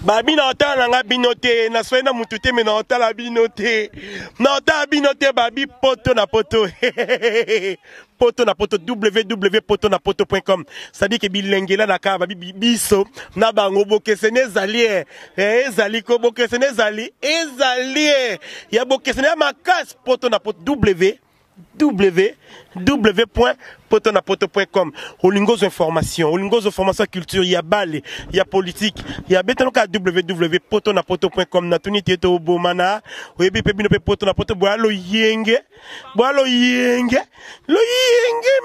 Babi na ota na nga binote na soena mutute me na ota la binote. Na ota binote babi poto na poto. Poto na poto www.potonapoto.com. Ça dit que bilengela na ka babi biso na bango bokesene zali ezali ko bokesene zali ezali ya bokesene makas poto na poto www.potonapoto.com. Olingos information, olingos information culture, ya bale, ya politique, ya betanoka www.potonapoto.com na tunité to bomana, oyebi pe bino pe potonapoto boalo yenge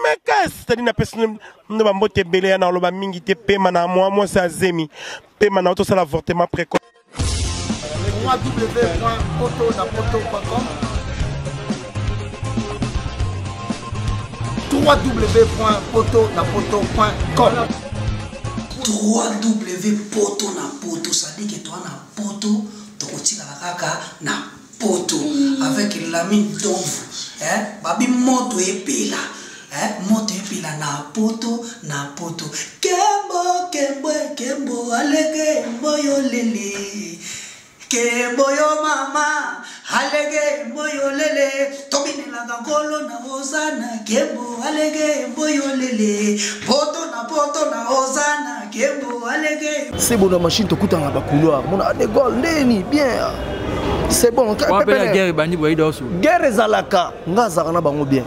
mekas, tadi na personne no ba mbote bele na loba mingi te pema na moi sa zemi, pema na auto sala avortement précoce. www.potonapoto.com www.potonapoto.com www.potonapoto, ça dit que toi na poto tokotika kaka na poto avec l'ami d'ombre babi moto epela moto epela na poto kembo alege moyo lele kembo yo mama alege moyo lele tobine la gangolo na ozana kembo alege moyo lele poto na ozana kembo alege. C'est bon la machine to kuta na ba couloir mona de gol ndeni bien c'est bon ka pepe la guerre bandi boy dosu guerre ezalaka ngaza na bango bien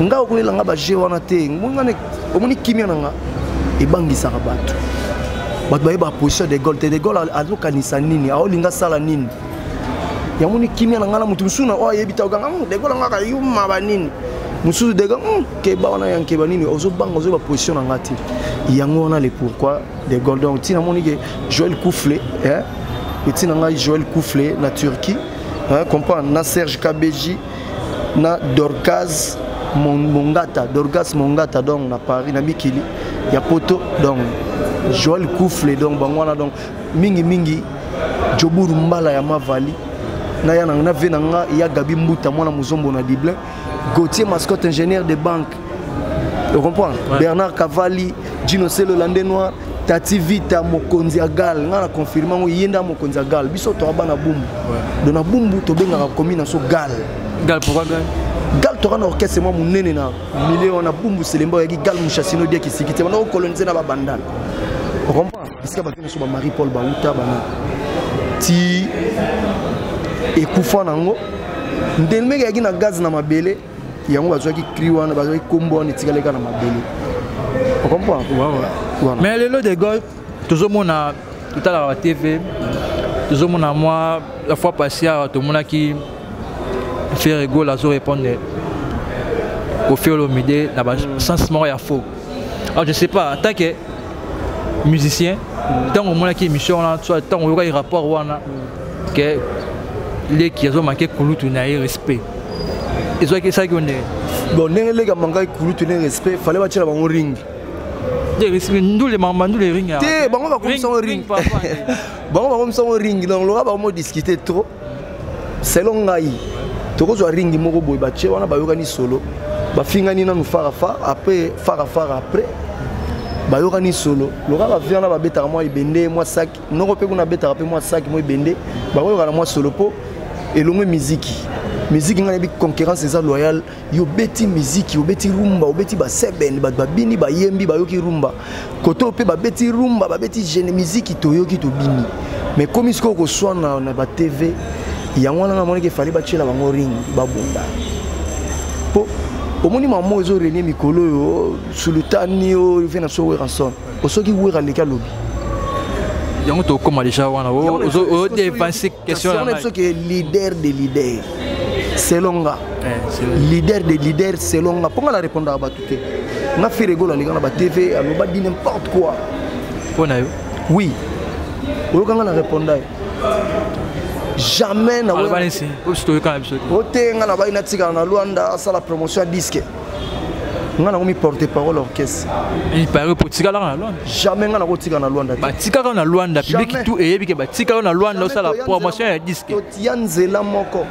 nga okulela nga ba je wana te ngane omoni kimia nanga ebangisa bato bato ba position de gol te de gol azokanisa nini aolinga sala nini yamoni kimia nanga na mutu musuna o yebita oganga de gol nga yuma ba nini musu de gol ke ba wana yanke ba nini ozo banga ozo ba position nanga te yango wana le pourquoi de gol donc tina moni ke Joël Kouflé petit nanga Joël Kouflé na Turquie comprend na Serge Kabeji na Dorcas Mongata donc na Paris na Mikili ya poto donc Joël Kouflé donc bangwana donc mingi Joburu Mbala ya Mavali na yana na venanga ya Gabi Mbuta mwana muzombo na Diblin Gauthier mascotte ingénieur de banque tu comprends Bernard Cavalli Gino Selo Landenois Tati Vita Mokonzi Agal ngana confirmer ngo yenda Mokonzi Agal biso to bana bumbu do na bumbu to benga komina so gal pourquoi gal to kana orchestre mo munene na million na bumbu selemba ya gal mushasino dia kisikite bana coloniser na ba bandal tu comprends parce que ba kina so ba Marie Paul Bauta bana ti ekufa nango ndelmega ya kina gaz na mabele yango bazwaki kriwana bazwaki kombo na tikaleka na mabele tu comprends mais le lot de gol toujours mon tout à la TV toujours mon moi la fois passée tout le monde qui fait rigolo la zo répondre au fil au midi là sens mort ya faux alors je sais pas tant que musicien tant au monde qui émission là soit tant au rapport wana que les qui ont manqué kulutu na respect ils ont que ça qu'on est bon les gars manqué kulutu na respect fallait battre la ring nous les mamans nous les rings bon on va comme ça au ring bon on va comme ça au ring donc on va discuter trop selon ngai toko zo ring moko boy ba che wana ba yokani solo ba fingani na fara après ba yokani solo loka ba viana ba beta moi ibende moi sac noko pe kuna beta pe moi sac moi ibende ba yokana moi solo po elongo musique ngana bi concurrence eza loyal yo beti musique yo beti rumba yo beti ba seben ba bini ba yembi ba yoki rumba koto pe ba beti rumba ba beti jeune musique to yoki to bini mais comme isko ko swana na ba TV yango wana moni ke fali ba chela bango ring ba bunda po omoni mamo ezo renie mikolo yo sultani yo vena so we ranson osoki we raleka lobi yango to koma déjà wana o dépenser question là c'est que leader de leader selonga leader de leader selonga ponga la répondre à batute na fi rigolo les gars na ba TV aloba dit n'importe quoi pona yo oui o kanga na répondre jamais na balisi o story quand episode o te nga na ba ina tika na Luanda ça la promotion disque nga na mi porter parole orchestre il paraît pour tika la Luanda jamais nga na ko tika na Luanda ba tika na Luanda public tout et bi ke ba tika na Luanda ça la promotion ya disque to tianzela moko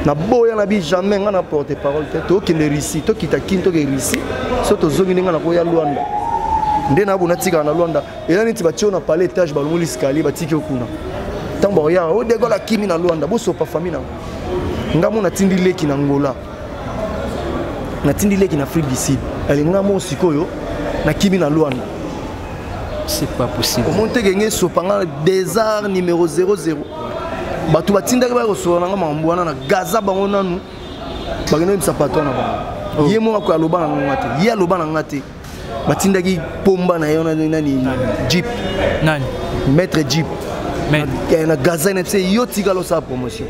na boya na bi jamais nga na porter parole te to ki le Russie to kita kinto ke Russie so to zongi nga na ko ya Luanda nde na bona tika na Luanda eza neti batio na palais étage balongoli escalier batiki okuna ntango ya o De Gaulle akimi na Luanda bosopa famille na ngamo natindi leki na Angola natindi leki na Afrique du Sud alinga mo sikoyo na kimi na Luanda c'est pas possible omonte genge sopanga désert numéro 00 batu batindaki ba kosola nga mambwana na Gaza bango nanu bageno msapato na bango ye mo ko aloba na ngate ye aloba na ngate batindaki pomba na yo nani Jeep nani maître Jeep na Gaza na pse yo tika sa promotion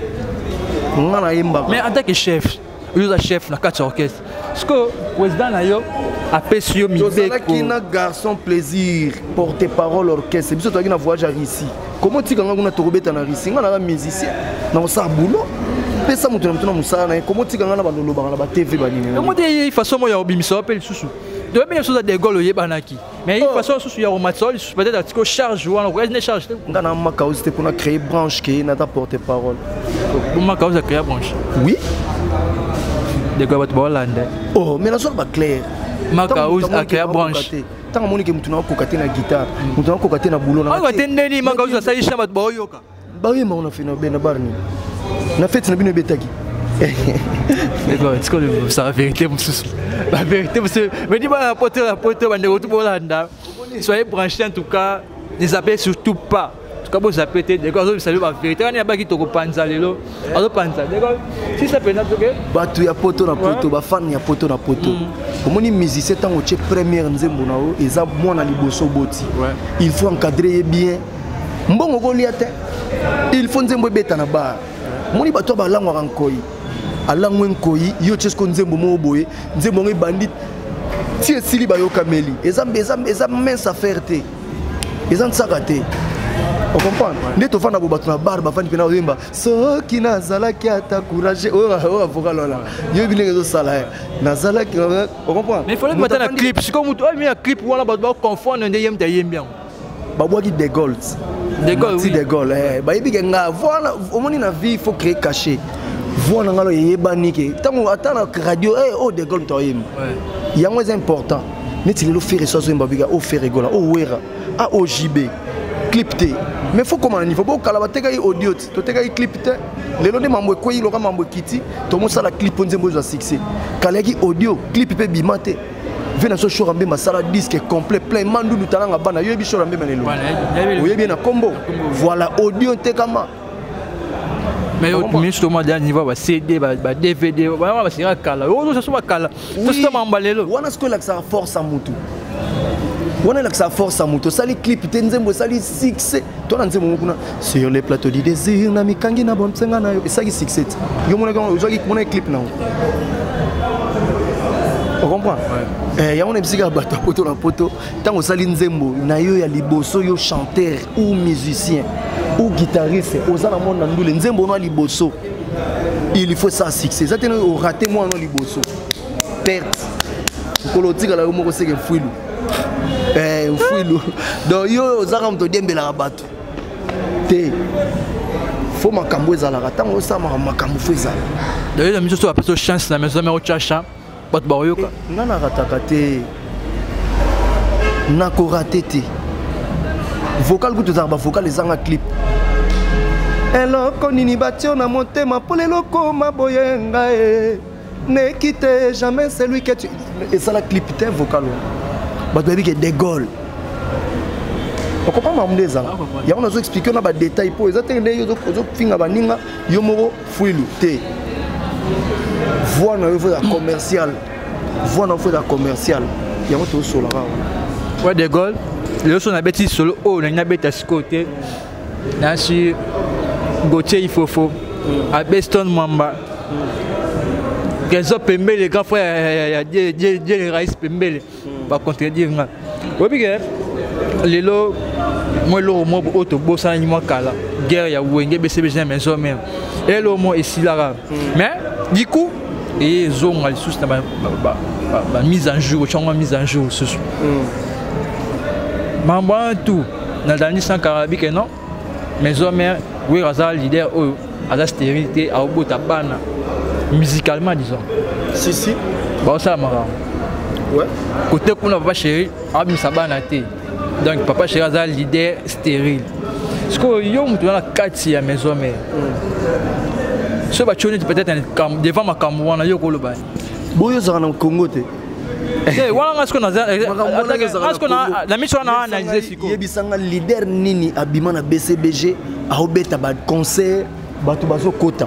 ngana yemba mais en tant que chef le chef na 4 orchestre parce que président na yo apesi yo mibeko qui na garçon plaisir porter parole orchestre biso toki na voyage à Russie comment tika nga kuna tokobeta na Russie ngana na musicien na sa boulot pesa mutu na mutuna musala na comment tika nga na bandolo banga na ba TV banini comment de façon mo ya obimisa appel susu de bien chose De Gaulle yebanaki mais il façon susu ya romatsol peut-être atiko charge ou on ne charge ngana makao c'était pour créer branche qui na ta porter parole pour makao za créer branche oui De Gaulle bat Hollande oh mais la chose pas clair Makaouz a créé branche. Tant que tu as cocaté na guitare, tu as cocaté na boulot. On va t'aider, Makaouz a saisi chamat boyoka. Bah oui, mais on a fait nos ben barni. On a fait nos ben betaki. D'accord, est-ce que ça la vérité, mon souci? La vérité, monsieur. Mais dis-moi la pote, on est retour Hollande. Soyez branchés en tout cas, ne zappez surtout pas. Comme vous appelez, d'accord, vous savez la vérité. On n'y a pas qui te repanza lelo. Alors panza, d'accord. Si ça peut n'être que. Bah tu as poto na poto, bah fan y a poto na poto. Comme on est musicien, tant que tu es première nzembo na o, ils ont moins na liboso boti. Il faut encadrer bien. Mbongo goliate. Il faut nzembo beta na bar. Moni bato ba lango rankoi. Alango nkoi, yo chesko nzembo mo boye, nzembo ngi bandit. Si esili ba yo kameli. Ezam mince affaire te. Ezam sakate. On comprend. Né to fana bobato na bar ba fani pena oyemba. So ki nazala ki ata courage. Oh avocat lola. Yo bine zo sala. Nazala ki on comprend. Mais il faut le mettre dans clip. C'est comme tu as mis un clip où on va confondre ndeyem tayem bien. Ba boaki De Gaulle. De Gaulle oui. De Gaulle ba yebi nga voilà omoni na vie il faut créer caché. Voilà ngalo yebani ke. Tango atana radio oh De Gaulle toyem. Ouais. Yango est important. Neti le faire so so mbabiga o faire gola o wera a OJB. Clip te mais faut comment il faut pas kalabateka audio to teka clip te lelo de mambo ko iloka mambo kiti to mo sala clip nzembo za succès kalaki audio clip pe bimate vena so show rambe masala disque complet plein mandu lutalanga bana yo bi show rambe manelo oye bien na combo voilà audio te kama mais au justement dernier niveau ba CD ba DVD ba sira kala o so so ba kala to sto mambalelo wana sko la ça force à mutu on a sa force à moto, ça les clips, tenzembo, ça les succès. Toi, on a sur les plateaux du désir, na mikangi na bon senga na et ça les succès. Yo mon a clip na. On comprend? Eh, ya on est psyga bato poto na poto. Tant on sali nzembo, na yo ya liboso yo chanteur ou musicien ou guitariste, osala monde na ndule nzembo no liboso. Il faut ça succès. Ça tenu au raté moi no liboso. Perte. Kolotika la yo moko seke fuilu. Fuilu. Donc yo zaram to dembela bato. Te. Faut makambo ezala tango osama makambo fo ezala. D'ailleurs la mission sur la personne chance la maison mais au chacha. Bat bayoka. Ngana rataka te. Nako raté te. Vocal ku tozarba vocal ezanga clip. Eloko nini batio na motema pour leloko maboyenga e. Ne quitte jamais celui que tu. Et ça la clip te vocal. But baby que De Gaulle. On comprend ma mdeza. Ya on a expliqué on a ba détail pour exactement yo zo finga baninga yo moko fuilu te. Voix na yo la commercial. Voix na yo la commercial. Ya on to solo là. Ouais De Gaulle, le son a bêti solo oh na bêta côté. Na si Gauthier il faut à Beston Mamba. Genzo Pembele les grands frères les raïs Pembele va contredire nga. Oui bien lelo moi lo mo auto bossa ni mo kala guerre ya wenge BCB maison même et lo mo ici là mais du coup et zonga les sous ba mise en jour changement mise en jour ce mamba tout na dani sans carabique non maison mère oui raza leader oh à stérilité à obota bana musicalement disons si bon ça mara Ouais. Côté qu'on a papa chéri, Abim Sabanaté. Donc papa chéri a leader stérile. Parce que yo mutu na kati ya maison mère. Ce va tuer peut-être devant ma Cameroun yo ko lo ba. Boyo za na Congo te. Eh wala ngasko na ngasko na la mission na analyser siko. Yebisanga leader nini abima na BCBG a obeta ba concert batu bazo kota.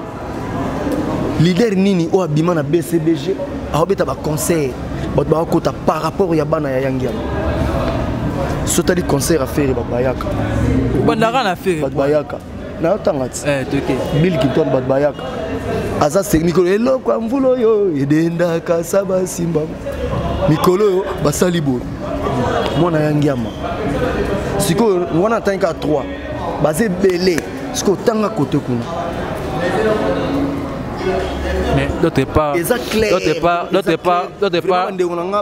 Leader nini o abima na BCBG a obeta ba concert batu ba kota par rapport ya bana ya yangia. Sotali concert à faire Bayaka. Bandara na faire Bayaka. Na tangati. Toke. Bill Kinton Bayaka. Aza Mikolo elo kwa mvulo yo edenda kasaba simba. Mikolo yo basali bo. Mona yangiama. Siko ngona tanka 3. Basé belé. Siko tanga côté kuna. Mais d'autre part,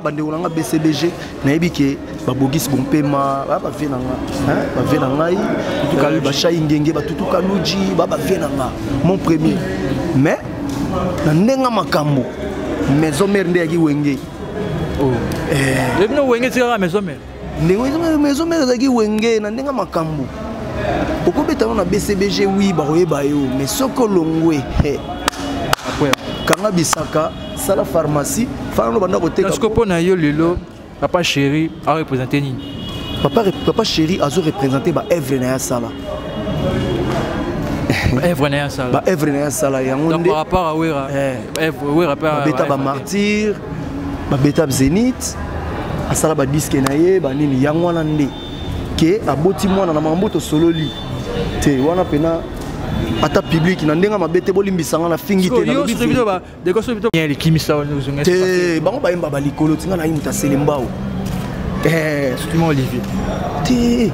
bande onanga BCBG na ebike babogis bompema ba venanga ba venanga tuka ba shay ngenge ba tutuka luji ba venanga mon premier mais na ndenga makambo maison mère nde yaki wenge devino wenge tira maison mère ndengo maison mère yaki wenge na ndenga makambo okobeta na BCBG oui ba oyeba yo mais soko longwe Kanga bisaka sala pharmacie fano banda koteka parce que pour na yo lelo papa chéri a représenté ni papa chéri a représenté ba Evre na sala Evre na sala ba Evre na sala yango donc par rapport à Wera Wera par beta ba martyr ba beta Zénith asala ba disque na ye ba nini yango wana nde ke aboti mwana na mamboto sololi te wana pena ata public na ndenga mabete bolimbisanga na fingite na lobi video ba de ko so video les kimisa uzunga te bango ba yemba ba likolo tinga na yimuta selembao Simon Olivier te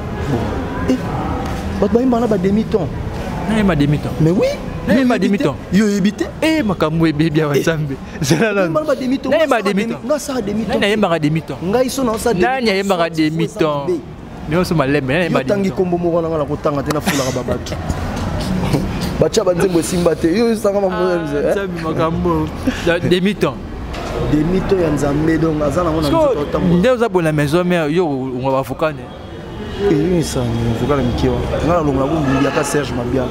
ba yemba na ba demi-temps na ma demi-temps mais oui na ma demi-temps yo ebité makambo ebebia wa zambe na ba demi-temps na ma demi-temps na sa demi-temps na yemba demi-temps ngai so na sa demi-temps na yemba demi-temps mais so malembe na yemba tangi kombo moko na kotanga te na fulaka babatu bacha banzembo simba te yo sanga mamoze sabi makambo demi-temps ya nzambe donc azana mona nzito nde uzabona maison mère yo on va fokane et ça on fokane mikiwa ngala longa bombi ya ka Serge Mabia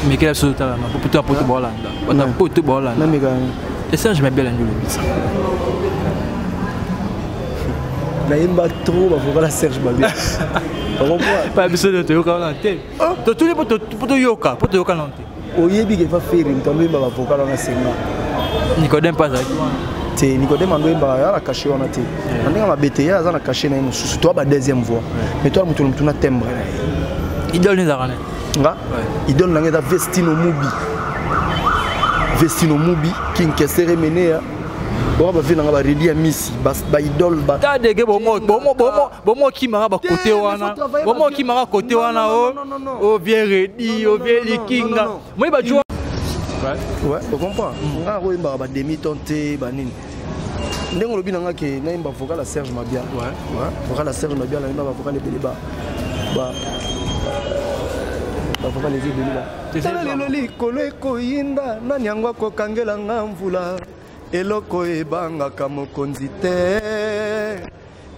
Mikel Sotala ma poto poto bolanda bana poto bolanda na mega et Serge Mabia la ndolo bitsa na yemba trop ba fokala Serge Mabia pas besoin de te yoka na te to tous les poto yoka non te oyebi ke fa faire nkambe ba fokala na senga Nicodème pas ça te Nicodème ando yemba ya la caché wana te ndinga mabete ya za na caché na yemo susu to ba deuxième voix mais toi mutu na timbre idole ni zarane nga idole na ngeda Vestino Mubi king kesere menea bon ba vina ba redi ya misi ba idole ba ta dege bomo ki mara ba côté wana bomo ki mara côté wana o bien redi o bien likinga moi ba jouer ouais tu comprends nga ko imba ba demi-temps te ba nini ndengo lobi na nga ke na imba vocal Serge Mabia ouais vocal Serge Mabia na imba ba vocal ebele ba vocal ebele ba tala lelo likolo ekoyinda nani yango akokangela nga mvula eloko ebangaka mokonzi te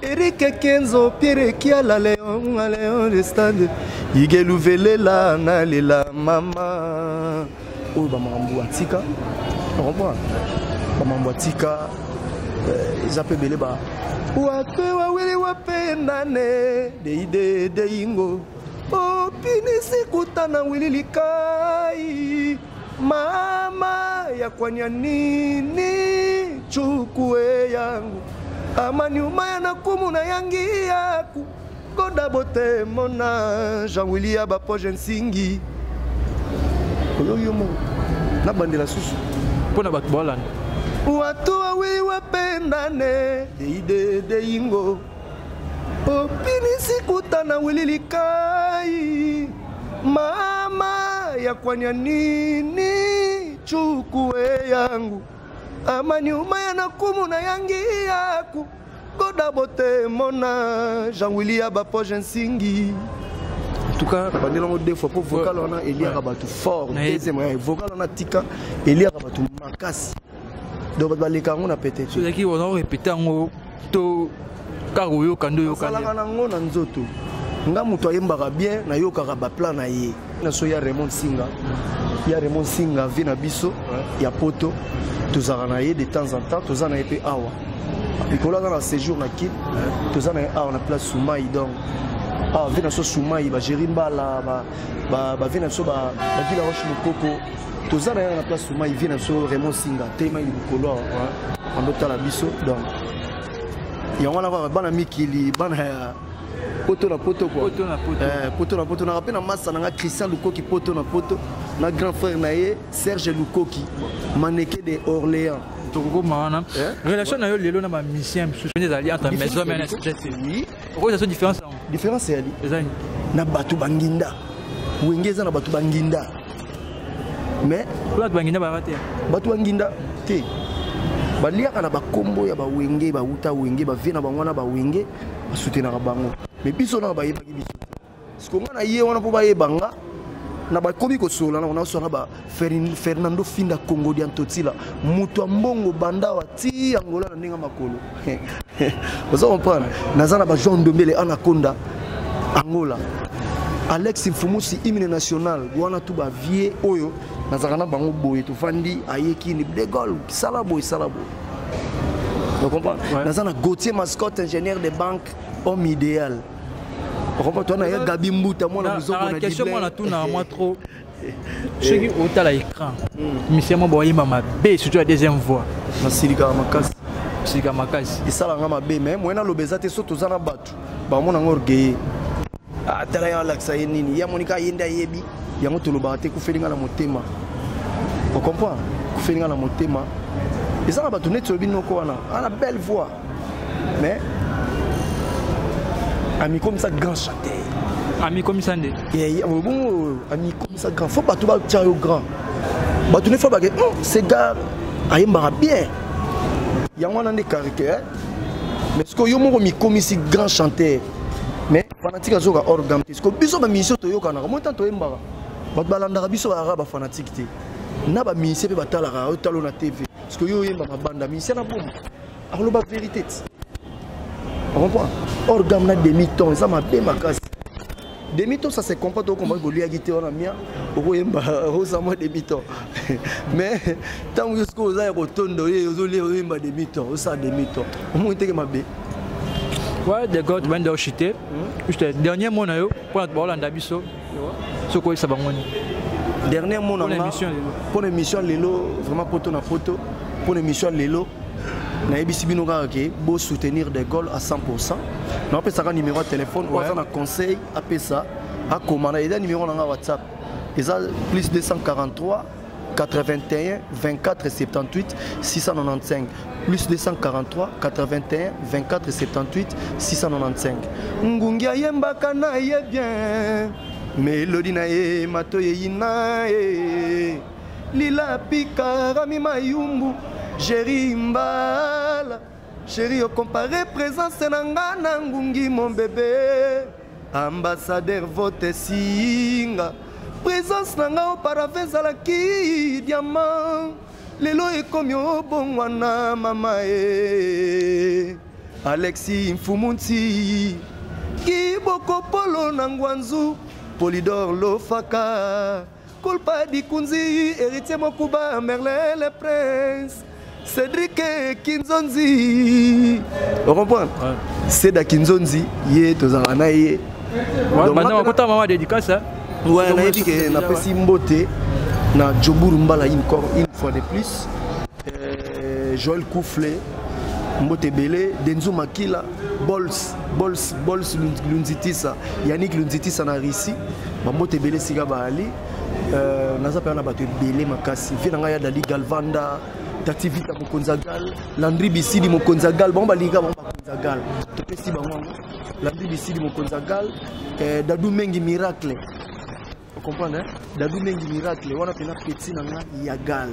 Eric Kenzo Pierre Kiala Léon de stade igeluvelela na lela mama oyo bamambo atika comprends bamambo atika eza pe bele ba wape wawili wape nane deide deyingo opinisi kutana wili likai mama ya kwanya nini chukue yangu amani umaya na kumu na yangi yaku goda bote mona Jean-William Bapoje Nsingi oyo mo na bandela susu pona bat bolanda watu wawili wapendane deide deyingo opinisi kutana wili likai mama ya kwanya nini chukue yangu amani umaya na kumu na yangi yaku goda bote mona Jean-William Bapoje Nsingi en tout cas bandela mo deux fois pour vocal on a Elia Rabatu fort deuxième vocal on a tika Elia Rabatu makasi donc baleka ngo na peut-être so zaki on répéter ngo to karuyo kando yo kando sala ngo na nzoto nga muto ayembaka bien na yokaka ba plan na ye na so ya Raymond Singa vi na biso ya poto tozaka na ye de temps en temps tozana ye pe awa bikola na séjour na kit tozana ye awa na place Soumaï donc vi na so Soumaï ba géri mbala ba vi na so ba vila roche mokoko tozana ye na place Soumaï vi na so Raymond Singa tema ili bikolo ando la biso donc yango na bana mikili bana poto na poto quoi poto na poto na rappel na massa na Christian Lukoki poto na poto na grand frère naé Serge Lukoki mannequin de Orléans toko maana relation na yo lelo na ba musicien des alliances entre maison mais oui pourquoi ça différence c'est ali na batu banginda wengeza na batu banginda mais batu banginda ba raté batu banginda te baliaka na bakombo ya bawenge bauta wenge bavena bangwana bawenge basutenaka bango mais biso na bayebaki biso siko nga na ye wana mpo bayebanga na bakomi kosola na sola ba Fernando Finda Congo di Antotila mutu mbongo bandawa ti Angola na ndinga makolo vous comprenez nazana ba Jean Dombele Anaconda Angola Alex Mfumusi hymne national wana tu ba vie oyo nazana bango boye to fandi ayeki ni de Gaulle salabo vous comprenez nazana Gauthier mascotte ingénieur de banque homme idéal. On a Gabi Mbouta, moi, la question, moi, tout moi trop. Je suis au à l'écran. Mais c'est moi, ma B, surtout la deuxième voix. Silika Makas. Silika Makas. Et ça, la ma B, mais moi, l'obésité, surtout, ça n'a pas battu. Bah, mon amour gay. Ah, t'as l'air là, ça y est, il y a Monica Yenda Yebi. Il y a mon tolobaté, qui fait la motema. Vous comprenez? Qui fait la motema. Et ça n'a pas tourné sur le bino, quoi, on a belle voix. Mais. Ami comme ça grand chanteur. Ami comme ça ndé. Bon ami comme ça grand. Faut pas tout battre au grand. Bah tu ne faut pas que ces gars ayembara bien. Il y a un des caractères. Mais ce que yo mo mi comme ici grand chanteur. Mais fanatique azoka orgam. Ce que biso ba mission to yo kana. Mo tanto yembara. Ba balanda biso araba fanatique té. Na ba mission pe batala ra talo na TV. Ce que yo yemba banda mission na bombe. Alors la vérité. On comprend. Orgam na demi-ton, ça m'a bien ma casse. Demi-ton, ça se comporte au combat de l'Iagité en Amia, au Yemba, au Samoa demi-ton. Mais tant que vous avez retourné, vous avez demi-ton, vous avez demi-ton. Au moins, vous avez ma bé. Ouais, des gars, tu viens de chuter. Juste dernier mot, pour notre ball en Dabiso. Ce qu'on ça va dernier mot, pour l'émission Lelo, vraiment poto na poto, pour l'émission Lelo. Na ebisi bino ka ke bo soutenir des goals à 100%. Na apesa ça numéro de téléphone ou ça na conseil apesa a commander et numéro na WhatsApp. Et ça plus 243 81 24 78 695 plus 243 81 24 78 695. Ngungia yemba kana ye bien. Mélodie na ye matoye ina e. Lila pika rami mayumbu. Chérie Mbala, chérie, au comparé présence nangana ngungi mon bébé. Ambassadeur vote singa, présence nanga au paravent à la qui diamant. Lelo e comme yo bongwana mama e. Alexis Mfumunti, ki boko polo nangwanzu, Polydor Lofaka, Kolpa di Kunzi, héritier Mokuba, Merlin le prince. Cédric Kinzonzi. Vous comprenez? C'est da Kinzonzi, yé tozana yé. Ouais, maintenant on maman dédicace. Ouais, on a dit que na pesi mbote na Djoburu Mbala une fois de plus. Joël Kouflé, Mbote Belé, Denzo Makila, Bols Lunzitisa, Yannick Lunzitisa na Rissi, Mbote Belé Siga Baali. Naza pe na bato Belé makasi. Fi na nga ya Dali Galvanda. D'activité mon Konzagal, Landry Bissidi mon Konzagal, bon baliga bon Konzagal. Tu peux si bon Landry Bissidi mon Konzagal, Dadou Mengi miracle. Vous comprenez? Dadou Mengi miracle. On a fait un petit nanga Yagal.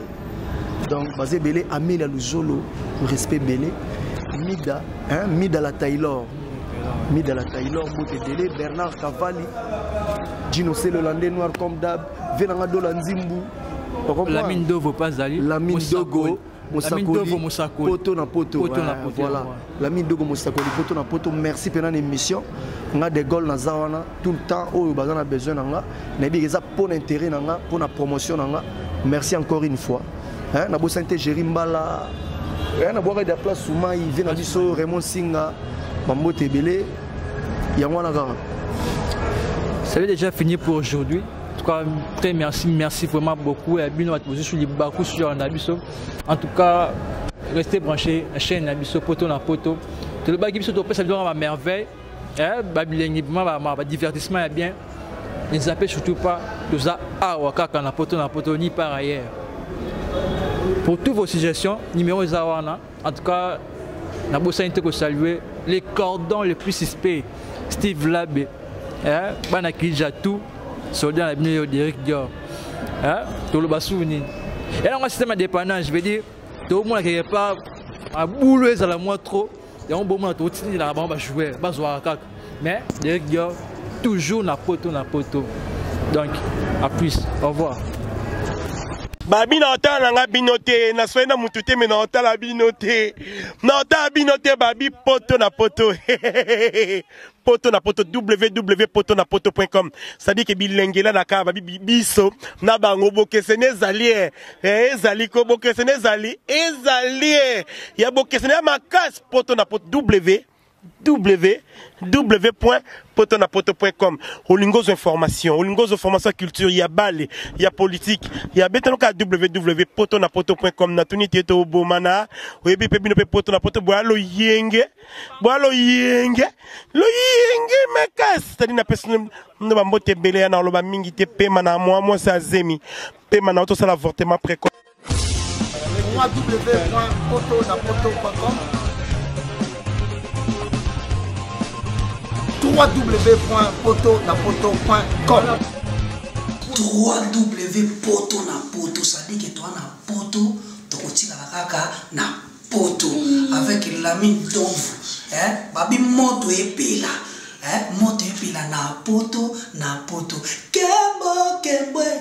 Donc basé Belé, Amélia Luzolo, respect Belé, Mida, hein, Mida la Taylor, Mida la Taylor, Mbote Belé, Bernard Cavalli, Gino C le Landais noir comme d'hab, Venanga Dolanzimbu. La mine Dogo pas Zali. La mine Dogo, Moussakoli, poto na poto. Voilà. L'ami Dogo Moussakoli, poto na poto. Merci pour l'émission. On a des goals na zawana tout le temps. Oh, on a besoin nanga. Nabi eza pour l'intérêt nanga, pour la promotion nanga. Merci encore une fois. Hein, na bosante Jerimbala. Hein, na boire des places souvent il vient na biso Raymond Singa, Mambo Tebele. Yangwana gara. Ça avait déjà fini pour aujourd'hui. En tout cas, très merci vraiment beaucoup. Et bien, on va poser sur les bakous sur Nabiso. En tout cas, restez branchés à la chaîne Nabiso, poto na poto. Tout le bagage, ça doit être merveille. Le divertissement est bien. Ne zappez surtout pas tout ça à Wakaka na poto ni par ailleurs. Pour toutes vos suggestions, numéro Zawana. En tout cas, Nabosa Inteko saluer les cordons les plus suspects. Steve Labé. Banaki Jatou. Soldat d'Eric Dior. Tout le bassouni. Et là, on a un système de dépendance. Je veux dire, tout le monde qui n'est pas à boulot, ça la moins trop. Et on peut tout le monde va jouer. Mais Eric Dior, toujours na poto. Donc, à plus. Au revoir. Babi na otala nga binote na soena mutute me na otala binote na otala binote babi poto na poto poto na poto www.potonapoto.com ça dit que bilengela na ka babi biso na bango bokesene ezali ezali ko bokesene ezali ya bokesene makas poto na poto www.potonapoto.com. Olingos information culture, il y a balle, il y a politique, il y a betanoka www.potonapoto.com na tunité to bomana, oyebi pe binope potonapoto boalo yenge mekas, tadi na personne no bambote belé na loba mingi te pema na moi sa zemi, pema na auto sala avortement précoce. www.potonapoto.com www.potonapoto.com www.potonapoto, ça dit que toi na poto, tokotika kaka na poto avec l'ami Domvu, babi moto epela, moto epela na poto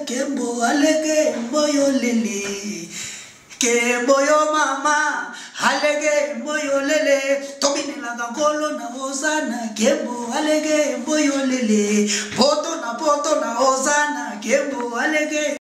kembo alege moyo lele. Kembo yo mama, alege moyo lele, tobine la gangolo na hosana, kembo alege moyo lele, poto na hosana, kembo alege.